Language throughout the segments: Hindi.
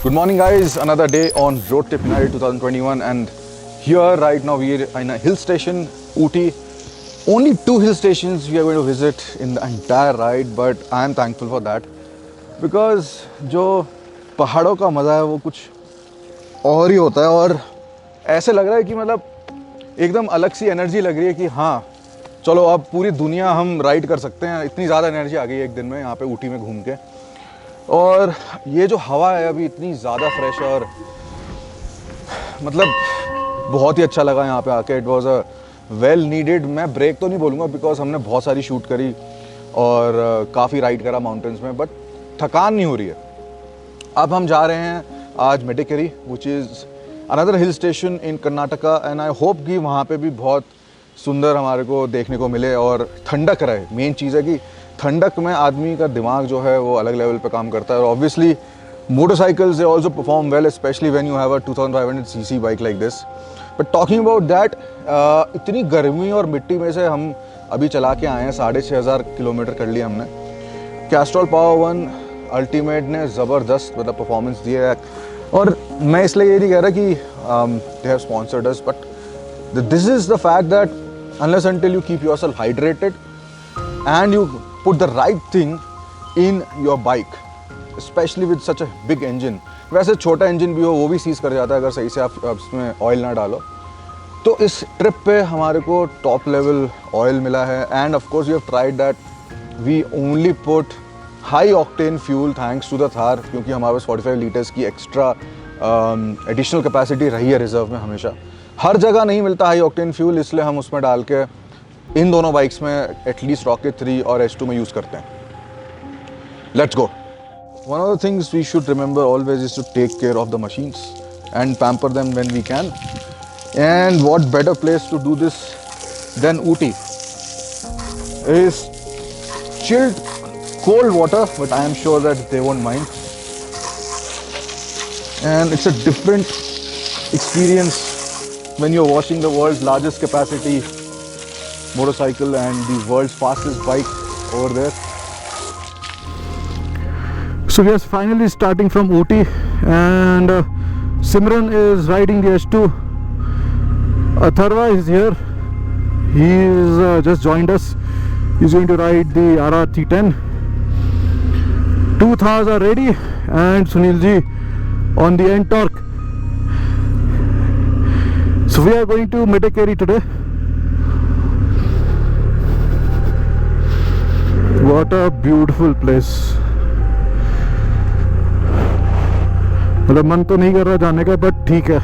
Good morning guys, another day on Road Trip United 2021 and here right now we are in a hill station, Ooty. Only 2 hill stations we are going to visit in the entire ride, but I am thankful for that because जो पहाड़ों का मज़ा है वो कुछ और ही होता है और ऐसे लग रहा है कि मतलब एकदम अलग सी एनर्जी लग रही है कि हाँ चलो अब पूरी दुनिया हम राइड कर सकते हैं। इतनी ज़्यादा एनर्जी आ गई है एक दिन में यहाँ पे ऊटी में घूम के। और ये जो हवा है अभी इतनी ज़्यादा फ्रेश है और मतलब बहुत ही अच्छा लगा यहाँ पे आके। It was a well needed. मैं ब्रेक तो नहीं बोलूँगा बिकॉज हमने बहुत सारी शूट करी और काफ़ी राइड करा माउंटेन्स में, बट थकान नहीं हो रही है। अब हम जा रहे हैं आज Madikeri which is another hill station in Karnataka and I hope कि वहाँ पे भी बहुत सुंदर हमारे को देखने को मिले और ठंडक रहे। मेन चीज़ है कि ठंडक में आदमी का दिमाग जो है वो अलग लेवल पे काम करता है। और obviously motorcycles they also perform well, specially when you have a 2500 cc bike like this. But talking about that, इतनी गर्मी और मिट्टी में से हम अभी चला के आए हैं। 6500 किलोमीटर कर लिया हमने। कैस्ट्रॉल पावर 1 अल्टीमेट ने ज़बरदस्त मतलब परफॉर्मेंस दी है। और मैं इसलिए ये नहीं कह रहा कि they have sponsored us, but this is the fact that unless until you keep yourself hydrated and you put the right thing in your bike, especially with such a big engine. वैसे छोटा इंजन भी हो वो भी सीज कर जाता है अगर सही से आप इसमें ऑयल ना डालो। तो इस ट्रिप पे हमारे को टॉप लेवल ऑयल मिला है and of course we have tried that we only put high octane fuel thanks to the Thar, क्योंकि हमारे पास 45 लीटर्स की एक्स्ट्रा एडिशनल कैपेसिटी रही है रिजर्व में। हमेशा हर जगह नहीं मिलता हाई ऑक्टेन फ्यूल, इसलिए हम उसमें डाल के इन दोनों बाइक्स में एटलीस्ट रॉकेट 3 और H2 में यूज़ करते हैं। Let's go. One of the things we should remember always is to take care of the machines and pamper them when we can. And what better place to do this than Ooty is chilled cold water, but I am sure that they won't mind. And it's a different experience when you're watching the world's largest capacity motorcycle and the world's fastest bike over there. So we are finally starting from Ooty and Simran is riding the H2. Atharva is here. He is just joined us. He's going to ride the RR 310. 2 Thars are ready and Sunil ji on the N-Torque. So we are going to Medicary today. What a beautiful place. मतलब मन तो नहीं कर रहा जाने का, बट ठीक है।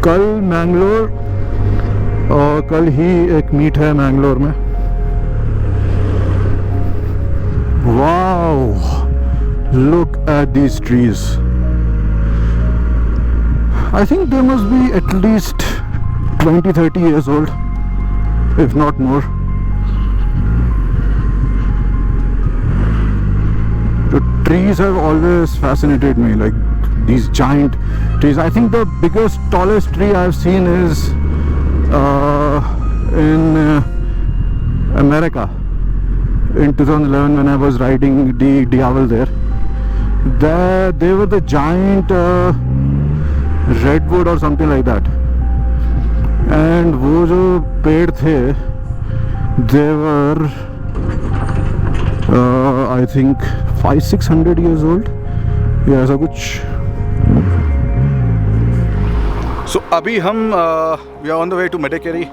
कल मैंगलोर और कल ही एक मीट है मैंगलोर में। Wow, look at these trees. I think they must be at least 20-30 years old, if not more. The trees have always fascinated me, like these giant trees. I think the biggest, tallest tree I've seen is in America in 2011 when I was riding the Diavel there. They were the giant redwood or something like that. And वो जो पेड़ थे they were I think 500-600 years old या ऐसा कुछ। So अभी हम we are on the way to Medicary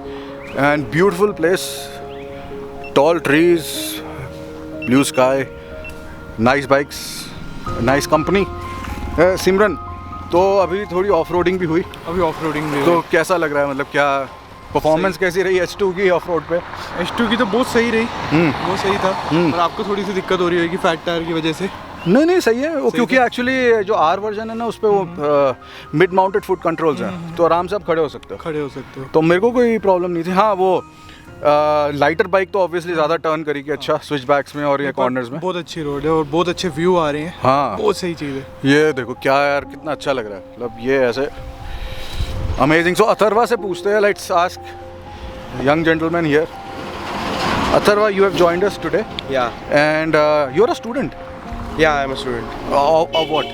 and beautiful place, tall trees, blue sky, nice bikes, nice company. सिमरन, तो अभी थोड़ी ऑफ रोडिंग भी हुई। अभी ऑफ रोडिंग भी तो कैसा लग रहा है, मतलब क्या परफॉर्मेंस कैसी रही H2 की ऑफ रोड पे? H2 की तो बहुत सही रही, बहुत सही था। पर आपको थोड़ी सी दिक्कत हो रही होगी फैट टायर की वजह से। नहीं सही है वो, क्योंकि एक्चुअली जो R वर्जन है ना उस पर वो मिड माउंटेड फुट कंट्रोल्स हैं, तो आराम से आप खड़े हो सकते हो। तो मेरे को कोई प्रॉब्लम नहीं थी। हाँ वो लाइटर बाइक तो ऑब्वियसली ज़्यादा टर्न करेगी अच्छा स्विच बैक्स में और ये कॉर्नर्स में। बहुत अच्छी रोड है और बहुत अच्छे व्यू आ रहे हैं। हाँ बहुत सही चीज़ है। ये देखो क्या यार, कितना अच्छा लग रहा है, मतलब ये ऐसे अमेजिंग। सो अथर्वा से पूछते हैं, let's ask young gentleman here. Atharva, you have joined us today, Yeah. and you're a student. Yeah, I'm a student. Of what?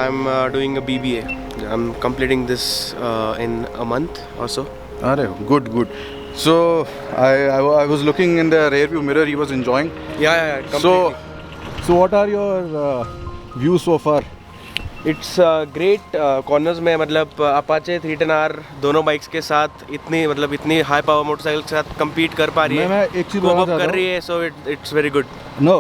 I'm doing a BBA. I'm completing this in a month or so. Arey, good, good. So I was looking in the rear view mirror. He was enjoying. Yeah, completely. So what are your views so far? It's great corners में मतलब अपाचे 310R दोनों बाइक्स के साथ इतनी हाई पावर मोटरसाइकिल के साथ compete कर पा रही है, मैं एक चीज़ cope बताना up चाहता कर रही हूँ। है, so it's very good. No,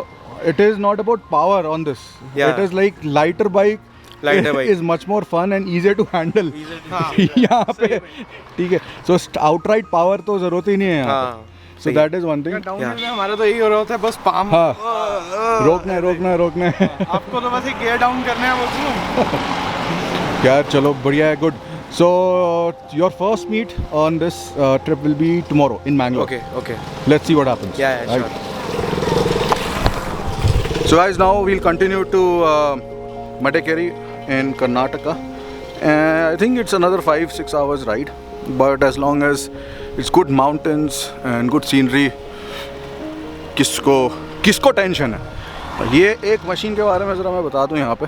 it is not about power on this. Yeah. It is like lighter bike. Lighter bike. is much more fun and easier to handle. यहाँ पे ठीक है. So outright power तो ज़रूरत ही नहीं है यहाँ पे. So that is one thing. Yeah. हमारा तो यही हो रहा होता है, बस पाम हाँ. रोकना है. आपको तो बस एक गियर डाउन करने हैं बोलूं। यार चलो बढ़िया है, good. So your first meet on this trip will be tomorrow in Mangalore. Okay. Let's see what happens. Yeah, Right? sure. So guys, now we'll continue to Madikeri in Karnataka. I think it's another 5-6 hours ride, but as long as it's good mountains and good scenery, किसको टेंशन है। ये एक मशीन के बारे में ज़रा मैं बता दूं, यहाँ पे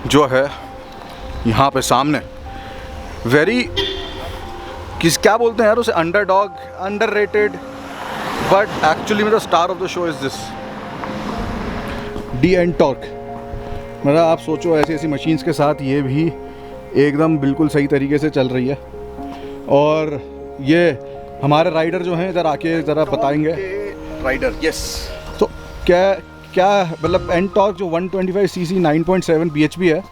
जो है यहाँ पे सामने क्या बोलते हैं यार उसे, अंडरडॉग, अंडररेटेड, बट एक्चुअली में the star of the show is this D-N Torque। मतलब आप सोचो ऐसी मशीन्स के साथ ये भी एकदम बिल्कुल सही तरीके से चल रही है। और ये हमारे राइडर जो हैं इधर आके ज़रा बताएंगे। Rider, yes. तो क्या मतलब N Torque जो 125 cc 9.7 bhp है,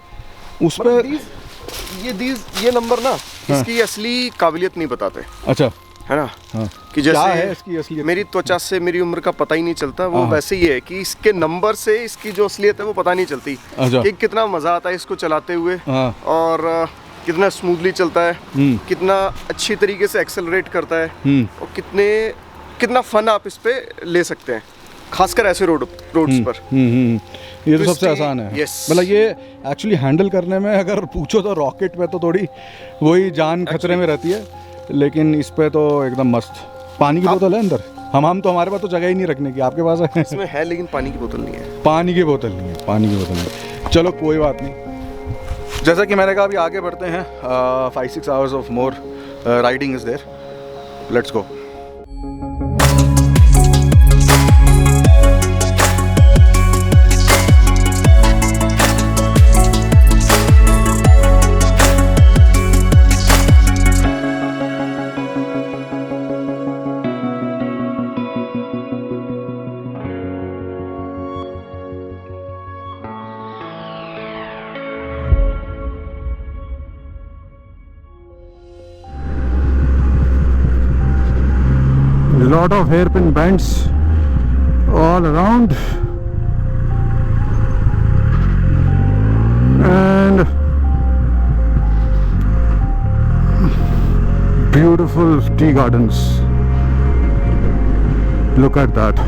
उस पर ये नंबर ना इसकी असली काबिलियत नहीं बताते, अच्छा है ना। हाँ। कि क्या है जैसे इसकी असलियत? मेरी त्वचा से मेरी उम्र का पता ही नहीं चलता, वो हाँ। वैसे ही है कि इसके नंबर से इसकी जो असलियत है वो पता नहीं चलती। अच्छा। कि कितना मज़ा आता है इसको चलाते हुए, हाँ। और कितना स्मूथली चलता है, कितना अच्छी तरीके से एक्सेलरेट करता है, और कितना फन आप इस पे ले सकते हैं, खासकर ऐसे रोड्स पर। ये तो तो सबसे इसलिए- आसान है। Yes. मतलब ये एक्चुअली हैंडल करने में अगर पूछो तो रॉकेट पे तो थोड़ी वही जान खतरे में रहती है, लेकिन इस पे तो एकदम मस्त। पानी की बोतल है अंदर, हम तो हमारे पास तो जगह ही नहीं रखने की, आपके पास है? इसमें है लेकिन पानी की बोतल नहीं है। पानी की बोतल नहीं। चलो कोई बात नहीं। जैसा कि मैंने कहा अभी आगे बढ़ते हैं, 5-6 hours of more riding is there, let's go. Lot of hairpin bends all around, and beautiful tea gardens. Look at that.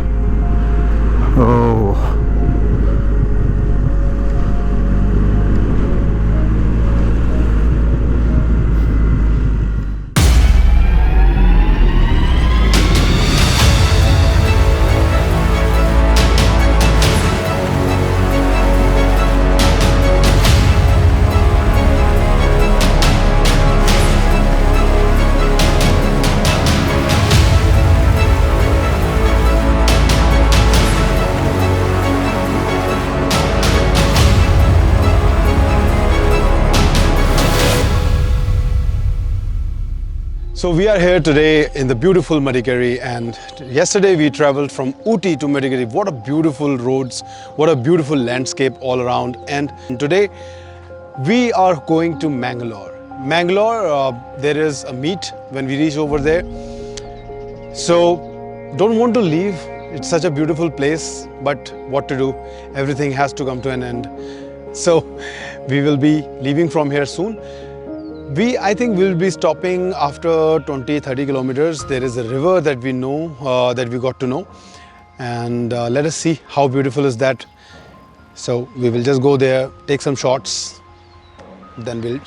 Oh, So we are here today in the beautiful Madikeri, and yesterday we traveled from Ooty to Madikeri. What a beautiful roads, what a beautiful landscape all around. And today we are going to Mangalore. Mangalore, there is a meet when we reach over there. So don't want to leave. It's such a beautiful place, but what to do? Everything has to come to an end. So we will be leaving from here soon. I think we'll be stopping after 20-30 kilometers. There is a river that we know, that we got to know, and let us see how beautiful is that. So we will just go there, take some shots, then we'll